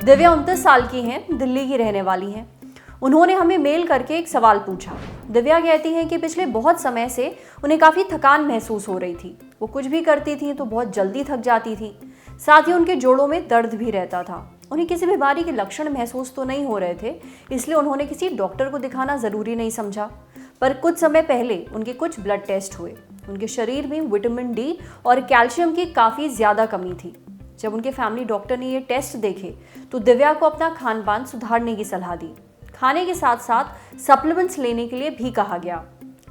दिव्या 29 साल की हैं, दिल्ली की रहने वाली हैं। उन्होंने हमें मेल करके एक सवाल पूछा। दिव्या कहती हैं कि पिछले बहुत समय से उन्हें काफ़ी थकान महसूस हो रही थी। वो कुछ भी करती थी तो बहुत जल्दी थक जाती थी। साथ ही उनके जोड़ों में दर्द भी रहता था। उन्हें किसी बीमारी के लक्षण महसूस तो नहीं हो रहे थे, इसलिए उन्होंने किसी डॉक्टर को दिखाना ज़रूरी नहीं समझा। पर कुछ समय पहले उनके कुछ ब्लड टेस्ट हुए। उनके शरीर में विटामिन डी और कैल्शियम की काफ़ी ज़्यादा कमी थी। जब उनके फैमिली डॉक्टर ने ये टेस्ट देखे तो दिव्या को अपना खान पान सुधारने की सलाह दी। खाने के साथ साथ सप्लीमेंट्स लेने के लिए भी कहा गया।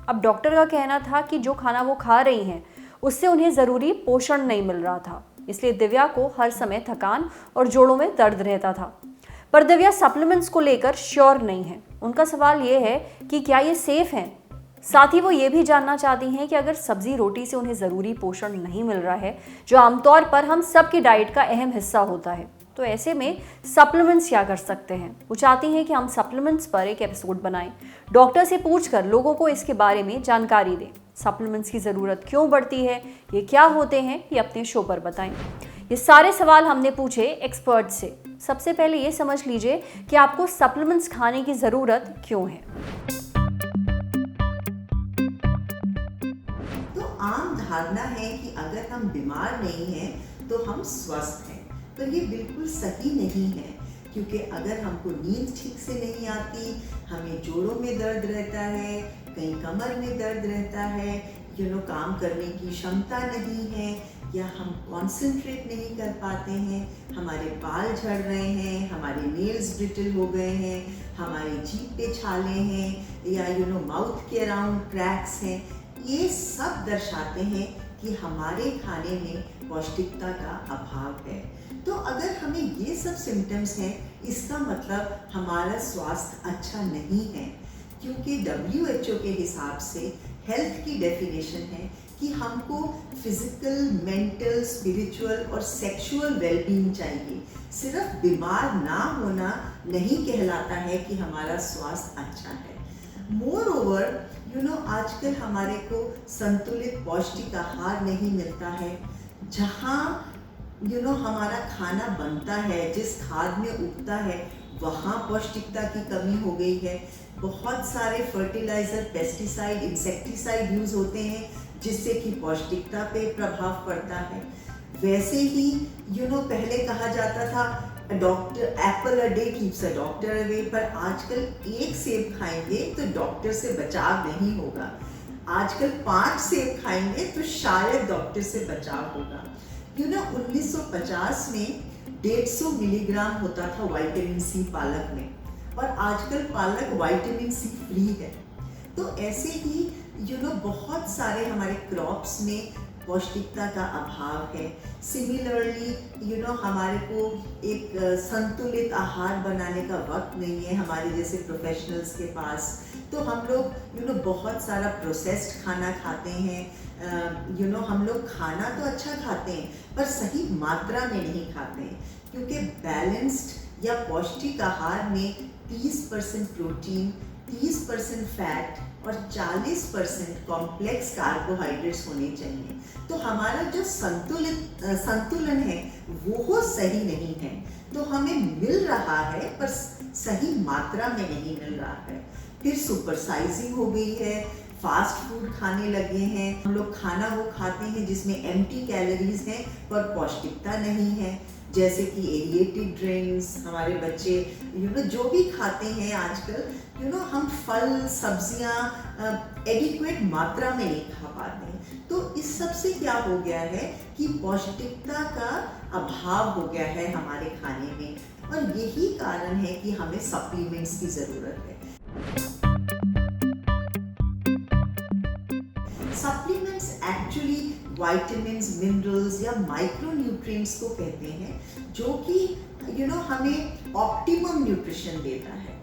अब डॉक्टर का कहना था कि जो खाना वो खा रही हैं उससे उन्हें ज़रूरी पोषण नहीं मिल रहा था, इसलिए दिव्या को हर समय थकान और जोड़ों में दर्द रहता था। पर दिव्या सप्लीमेंट्स को लेकर श्योर नहीं है। उनका सवाल ये है कि क्या ये सेफ हैं। साथ ही वो ये भी जानना चाहती हैं कि अगर सब्जी रोटी से उन्हें ज़रूरी पोषण नहीं मिल रहा है, जो आमतौर पर हम सबकी डाइट का अहम हिस्सा होता है, तो ऐसे में सप्लीमेंट्स क्या कर सकते हैं। वो चाहती हैं कि हम सप्लीमेंट्स पर एक एपिसोड बनाएं, डॉक्टर से पूछकर लोगों को इसके बारे में जानकारी दें। सप्लीमेंट्स की ज़रूरत क्यों बढ़ती है, ये क्या होते हैं, ये अपने शो पर बताएं। ये सारे सवाल हमने पूछे एक्सपर्ट से। सबसे पहले ये समझ लीजिए कि आपको सप्लीमेंट्स खाने की ज़रूरत क्यों है। आम धारणा है कि अगर हम बीमार नहीं हैं तो हम स्वस्थ हैं, पर ये बिल्कुल सही नहीं है। क्योंकि अगर हमको नींद ठीक से नहीं आती, हमें जोड़ों में दर्द रहता है, कहीं कमर में दर्द रहता है, काम करने की क्षमता नहीं है, या हम कंसंट्रेट नहीं कर पाते हैं, हमारे बाल झड़ रहे हैं, हमारे नेल्स ब्रिटल हो गए हैं, हमारी जीभ पे छाले हैं, या माउथ के अराउंड क्रैक्स हैं, ये सब दर्शाते हैं कि हमारे खाने में पौष्टिकता का अभाव है। तो अगर हमें ये सब सिम्टम्स हैं, इसका मतलब हमारा स्वास्थ्य अच्छा नहीं है। क्योंकि WHO के हिसाब से हेल्थ की डेफिनेशन है कि हमको फिजिकल, मेंटल, स्पिरिचुअल और सेक्सुअल वेलबींग चाहिए। सिर्फ बीमार ना होना नहीं कहलाता है कि हमारा स्वास्थ्य अच्छा है। मोर ओवर आजकल हमारे को संतुलित पौष्टिक आहार नहीं मिलता है। जहाँ हमारा खाना बनता है, जिस खाद में उगता है, वहाँ पौष्टिकता की कमी हो गई है। बहुत सारे फर्टिलाइज़र, पेस्टिसाइड, इंसेक्टिसाइड यूज़ होते हैं, जिससे कि पौष्टिकता पे प्रभाव पड़ता है। वैसे ही पहले कहा जाता था doctor Apple a day keeps a doctor away, पर आजकल एक सेब खाएंगे तो डॉक्टर से बचाव नहीं होगा। आजकल 5 सेब खाएंगे तो शायद डॉक्टर से बचाव होगा। 1950 में 150 मिलीग्राम होता था विटामिन सी पालक में, और आजकल पालक विटामिन सी फ्री है। तो ऐसे ही बहुत सारे हमारे क्रॉप्स में पौष्टिकता का अभाव है। सिमिलरली हमारे को एक संतुलित आहार बनाने का वक्त नहीं है हमारे जैसे प्रोफेशनल्स के पास। तो हम लोग बहुत सारा प्रोसेस्ड खाना खाते हैं। हम लोग खाना तो अच्छा खाते हैं, पर सही मात्रा में नहीं खाते हैं। क्योंकि बैलेंस्ड या पौष्टिक आहार में 30% प्रोटीन, 30% फैट और 40% कॉम्प्लेक्स कार्बोहाइड्रेट्स होने चाहिए। तो हमारा जो संतुलन है वो सही नहीं है। तो हमें मिल रहा है पर सही मात्रा में नहीं मिल रहा है। फिर सुपर साइजिंग हो गई है, फास्ट फूड खाने लगे हैं हम लोग। खाना वो खाते हैं जिसमें एम्प्टी कैलोरीज हैं पर पौष्टिकता नहीं है। जैसे कि एरिएटेड ड्रिंक्स, हमारे बच्चे जो भी खाते हैं आजकल, हम फल सब्जियां एडिक्वेट मात्रा में नहीं खा पाते हैं। तो इस सब से क्या हो गया है कि पौष्टिकता का अभाव हो गया है हमारे खाने में, और यही कारण है कि हमें सप्लीमेंट्स की ज़रूरत है। सप्लीमेंट्स एक्चुअली विटामिन्स, मिनरल्स या माइक्रो न्यूट्रिएंट्स को कहते हैं, जो कि हमें ऑप्टिमम न्यूट्रिशन देता है।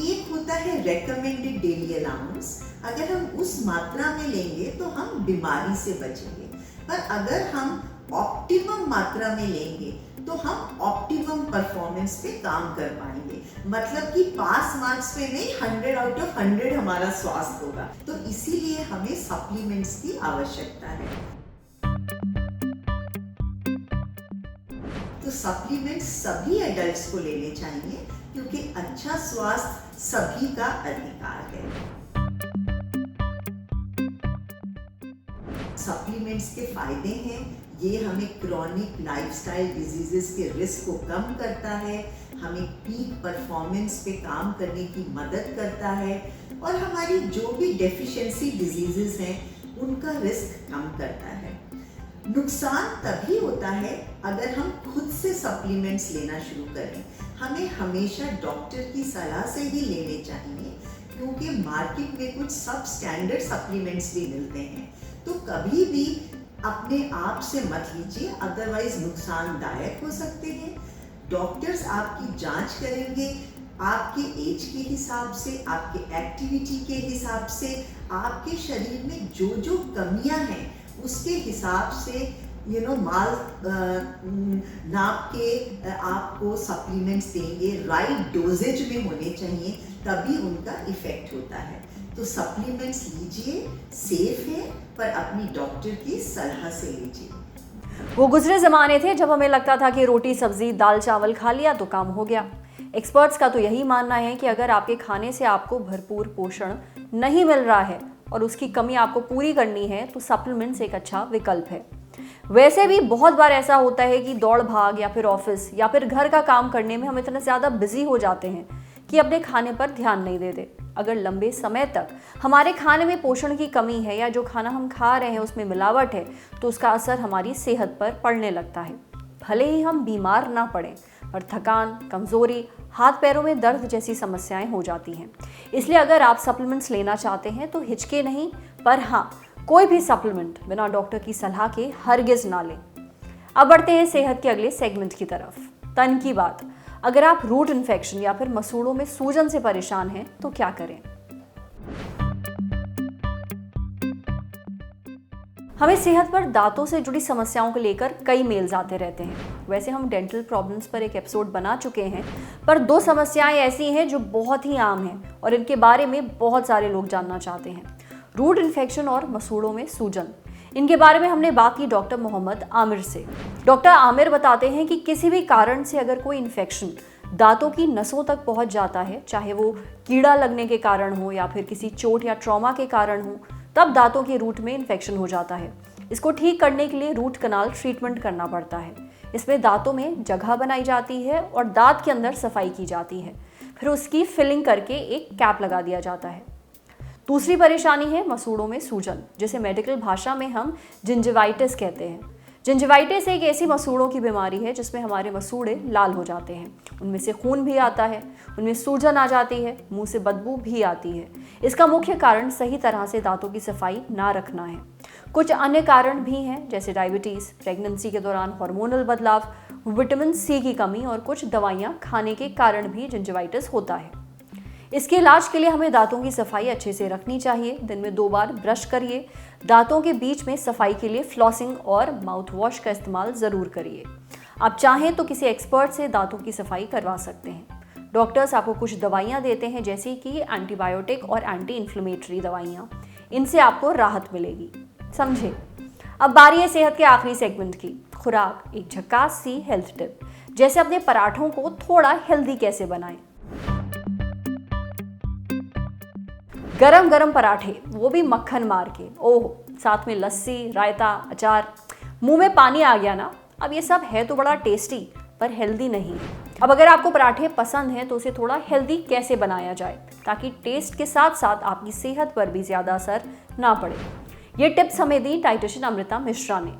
एक होता है रेकमेंडेड डेली अलाउंस, अगर हम उस मात्रा में लेंगे तो हम बीमारी से बचेंगे। पर अगर हम ऑप्टिमम मात्रा में लेंगे तो हम ऑप्टिमम परफॉर्मेंस पे काम कर पाएंगे। मतलब कि पास मार्क्स पे नहीं, 100 आउट ऑफ 100 हमारा स्वास्थ्य होगा। तो इसीलिए हमें सप्लीमेंट्स की आवश्यकता है। तो सप्लीमेंट्स सभी एडल्ट्स को लेने चाहिए, क्योंकि अच्छा स्वास्थ्य सभी का अधिकार है। सप्लीमेंट्स के फायदे हैं, ये हमें क्रॉनिक लाइफस्टाइल डिजीजेस के रिस्क को कम करता है, हमें पीक परफॉर्मेंस पे काम करने की मदद करता है, और हमारी जो भी डेफिशिएंसी डिजीजेस हैं उनका रिस्क कम करता है। नुकसान तभी होता है अगर हम खुद से सप्लीमेंट्स लेना शुरू करें। हमें हमेशा डॉक्टर की सलाह से ही लेने चाहिए, क्योंकि मार्केट में कुछ सब स्टैंडर्ड सप्लीमेंट्स भी मिलते हैं। तो कभी भी अपने आप से मत लीजिए, अदरवाइज नुकसानदायक हो सकते हैं। डॉक्टर्स आपकी जांच करेंगे आपके एज के हिसाब से, आपके एक्टिविटी के हिसाब से, आपके शरीर में जो जो कमियां हैं उसके हिसाब से माल नाप के आपको सप्लीमेंट्स देंगे। राइट डोजेज में होने चाहिए, तभी उनका इफेक्ट होता है। तो सप्लीमेंट्स लीजिए, सेफ है, पर अपनी डॉक्टर की सलाह से लीजिए। वो गुजरे ज़माने थे जब हमें लगता था कि रोटी सब्जी दाल चावल खा लिया तो काम हो गया। एक्सपर्ट्स का तो यही मानना है कि अगर आपके खाने से आपको भरपूर पोषण नहीं मिल रहा है और उसकी कमी आपको पूरी करनी है तो सप्लीमेंट्स एक अच्छा विकल्प है। वैसे भी बहुत बार ऐसा होता है कि दौड़ भाग या फिर ऑफिस या फिर घर का काम करने में हम इतना ज़्यादा बिजी हो जाते हैं कि अपने खाने पर ध्यान नहीं देते। अगर लंबे समय तक हमारे खाने में पोषण की कमी है या जो खाना हम खा रहे हैं उसमें मिलावट है तो उसका असर हमारी सेहत पर पड़ने लगता है। भले ही हम बीमार ना पड़ें, पर थकान, कमज़ोरी, हाथ पैरों में दर्द जैसी समस्याएं हो जाती हैं। इसलिए अगर आप सप्लीमेंट्स लेना चाहते हैं तो हिचके नहीं, पर हाँ, कोई भी सप्लीमेंट बिना डॉक्टर की सलाह के हरगिज ना लें। अब बढ़ते हैं सेहत के अगले सेगमेंट की तरफ, तन की बात। अगर आप रूट इन्फेक्शन या फिर मसूड़ों में सूजन से परेशान हैं तो क्या करें? हमें सेहत पर दांतों से जुड़ी समस्याओं को लेकर कई मेल्स आते रहते हैं। वैसे हम डेंटल प्रॉब्लम्स पर एक एपिसोड बना चुके हैं, पर 2 समस्याएं ऐसी हैं जो बहुत ही आम हैं और इनके बारे में बहुत सारे लोग जानना चाहते हैं। रूट इन्फेक्शन और मसूड़ों में सूजन। इनके बारे में हमने बात की डॉक्टर मोहम्मद आमिर से। डॉक्टर आमिर बताते हैं कि किसी भी कारण से अगर कोई इन्फेक्शन दांतों की नसों तक पहुंच जाता है, चाहे वो कीड़ा लगने के कारण हो या फिर किसी चोट या ट्रॉमा के कारण हो, तब दांतों के रूट में इन्फेक्शन हो जाता है। इसको ठीक करने के लिए रूट कनाल ट्रीटमेंट करना पड़ता है। इसमें दांतों में जगह बनाई जाती है और दांत के अंदर सफाई की जाती है, फिर उसकी फिलिंग करके एक कैप लगा दिया जाता है। दूसरी परेशानी है मसूड़ों में सूजन, जिसे मेडिकल भाषा में हम जिंजिवाइटिस कहते हैं। जिंजिवाइटिस एक ऐसी मसूड़ों की बीमारी है जिसमें हमारे मसूड़े लाल हो जाते हैं, उनमें से खून भी आता है, उनमें सूजन आ जाती है, मुंह से बदबू भी आती है। इसका मुख्य कारण सही तरह से दांतों की सफाई ना रखना है। कुछ अन्य कारण भी हैं, जैसे डायबिटीज़, प्रेगनेंसी के दौरान हार्मोनल बदलाव, विटामिन सी की कमी और कुछ दवाइयाँ खाने के कारण भी जिंजिवाइटिस होता है। इसके इलाज के लिए हमें दांतों की सफाई अच्छे से रखनी चाहिए। दिन में 2 बार ब्रश करिए। दांतों के बीच में सफाई के लिए फ्लॉसिंग और माउथ वॉश का इस्तेमाल ज़रूर करिए। आप चाहें तो किसी एक्सपर्ट से दांतों की सफाई करवा सकते हैं। डॉक्टर्स आपको कुछ दवाइयाँ देते हैं, जैसे कि एंटीबायोटिक और एंटी इन्फ्लेमेटरी दवाइयाँ। इनसे आपको राहत मिलेगी, समझे। अब बारी है सेहत के आखिरी सेगमेंट की, खुराक। एक झकास सी हेल्थ टिप, जैसे अपने पराठों को थोड़ा हेल्दी कैसे बनाएं। गरम गरम पराठे, वो भी मक्खन मार के, ओह, साथ में लस्सी, रायता, अचार, मुंह में पानी आ गया ना। अब ये सब है तो बड़ा टेस्टी, पर हेल्दी नहीं है। अब अगर आपको पराठे पसंद हैं तो उसे थोड़ा हेल्दी कैसे बनाया जाए ताकि टेस्ट के साथ साथ आपकी सेहत पर भी ज़्यादा असर ना पड़े। ये टिप्स हमें दी डाइटिशियन अमृता मिश्रा ने।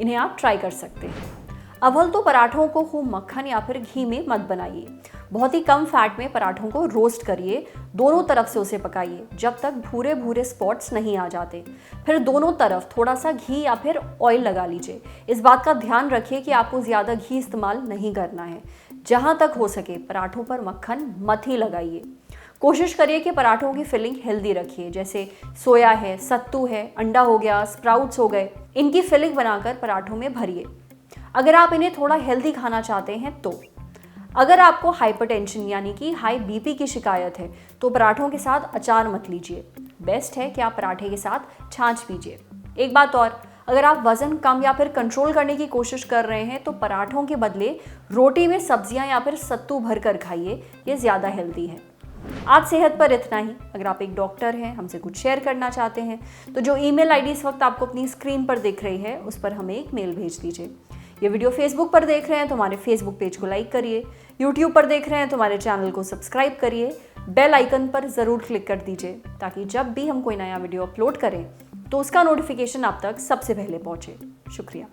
इन्हें आप ट्राई कर सकते हैं। अव्वल तो पराठों को खूब मक्खन या फिर घी में मत बनाइए। बहुत ही कम फैट में पराठों को रोस्ट करिए, दोनों तरफ से उसे पकाइए जब तक भूरे भूरे स्पॉट्स नहीं आ जाते। फिर दोनों तरफ थोड़ा सा घी या फिर ऑयल लगा लीजिए। इस बात का ध्यान रखिए कि आपको ज़्यादा घी इस्तेमाल नहीं करना है। जहाँ तक हो सके पराठों पर मक्खन मत ही लगाइए। कोशिश करिए कि पराठों की फिलिंग हेल्दी रखिए, जैसे सोया है, सत्तू है, अंडा हो गया, स्प्राउट्स हो गए। इनकी फिलिंग बनाकर पराठों में भरिए। अगर आप इन्हें थोड़ा हेल्दी खाना चाहते हैं तो अगर आपको हाइपरटेंशन यानी कि हाई बीपी की शिकायत है तो पराठों के साथ अचार मत लीजिए। बेस्ट है कि आप पराठे के साथ छाछ पीजिए। एक बात और, अगर आप वज़न कम या फिर कंट्रोल करने की कोशिश कर रहे हैं तो पराठों के बदले रोटी में सब्जियां या फिर सत्तू भर कर खाइए, ये ज़्यादा हेल्दी है। आज सेहत पर इतना ही। अगर आप एक डॉक्टर हैं, हमसे कुछ शेयर करना चाहते हैं तो जो ईमेल आईडी इस वक्त आपको अपनी स्क्रीन पर दिख रही है उस पर हमें एक मेल भेज दीजिए। ये वीडियो फेसबुक पर देख रहे हैं तो हमारे फेसबुक पेज को लाइक करिए, यूट्यूब पर देख रहे हैं तो हमारे चैनल को सब्सक्राइब करिए, बेल आइकन पर ज़रूर क्लिक कर दीजिए ताकि जब भी हम कोई नया वीडियो अपलोड करें तो उसका नोटिफिकेशन आप तक सबसे पहले पहुंचे। शुक्रिया।